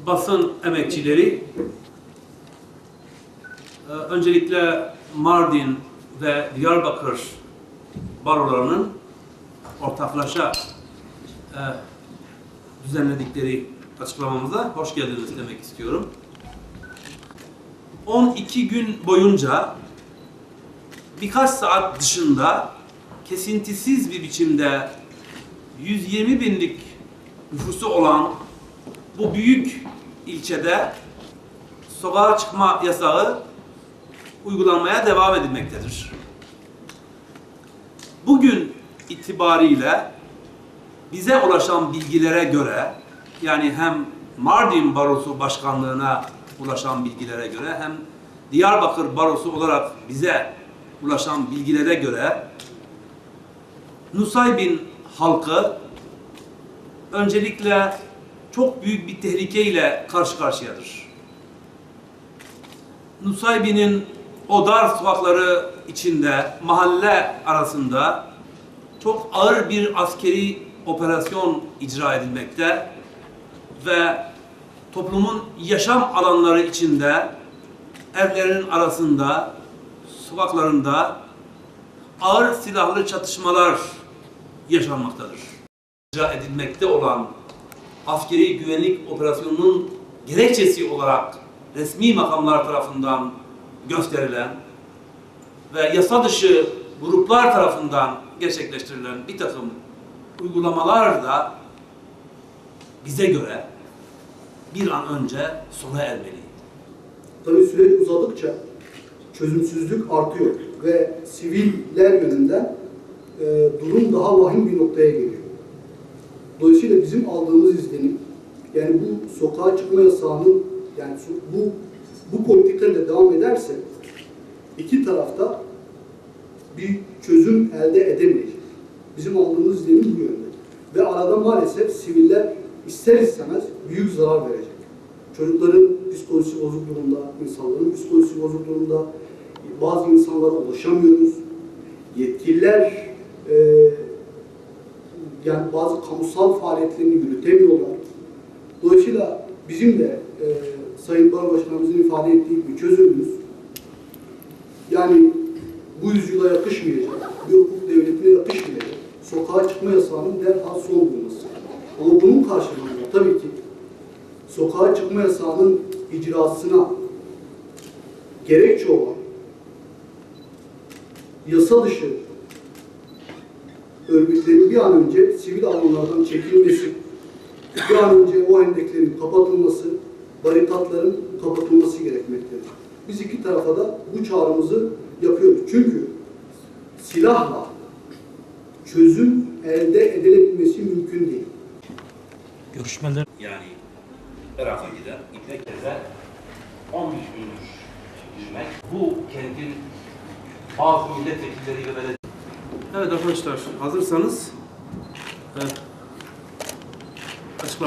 basın emekçileri, öncelikle Mardin ve Diyarbakır barolarının ortaklaşa düzenledikleri açıklamamıza hoş geldiniz demek istiyorum. 12 gün boyunca birkaç saat dışında kesintisiz bir biçimde 120 binlik nüfusu olan bu büyük ilçede sokağa çıkma yasağı uygulanmaya devam edilmektedir. Bugün itibariyle bize ulaşan bilgilere göre, yani hem Mardin Barosu Başkanlığı'na ulaşan bilgilere göre hem Diyarbakır Barosu olarak bize ulaşan bilgilere göre Nusaybin halkı öncelikle çok büyük bir tehlikeyle karşı karşıyadır. Nusaybin'in o dar sokakları içinde, mahalle arasında çok ağır bir askeri operasyon icra edilmekte ve toplumun yaşam alanları içinde, evlerin arasında, sokaklarında ağır silahlı çatışmalar yaşanmaktadır. İcra edilmekte olan askeri güvenlik operasyonunun gerekçesi olarak resmi makamlar tarafından gösterilen ve yasa dışı gruplar tarafından gerçekleştirilen bir takım uygulamalar da bize göre bir an önce sona ermeliydi. Tabii süreç uzadıkça çözümsüzlük artıyor ve siviller yönünden durum daha vahim bir noktaya geliyor. Dolayısıyla bizim aldığımız izlenim, yani bu sokağa çıkma yasağının, yani bu politikalarla devam ederse iki tarafta bir çözüm elde edemeyecek. Bizim aldığımız izlenim bu yönde. Ve arada maalesef siviller ister istemez büyük zarar verecek. Çocukların psikolojisi bozuk durumda, insanların psikolojisi bozuk durumda, bazı insanlara ulaşamıyoruz. Yetkililer yani bazı kamusal faaliyetlerini yürütemiyorlar. Dolayısıyla bizim de Sayın Baro Başkanımızın ifade ettiği bir çözümümüz, yani bu yüzyıla yakışmayacak, bir hukuk devletine yakışmayacak, sokağa çıkma yasağının derhal son bulması. Ama bunun karşılığında tabii ki sokağa çıkma yasağının icrasına gerekçe olan yasa dışı örgütlerin bir an önce sivil alanlardan çekilmesi, bir an önce o hendeklerin kapatılması, barikatların kapatılması gerekmektedir. Biz iki tarafa da bu çağrımızı yapıyoruz. Çünkü silahla çözüm elde edilebilmesi mümkün değil. Görüşmeler. Yani Irak'a giden İpek'e 15 gündür yürümek. Bu kentin bazı milletvekilleri ve belediye... Evet arkadaşlar, hazırsanız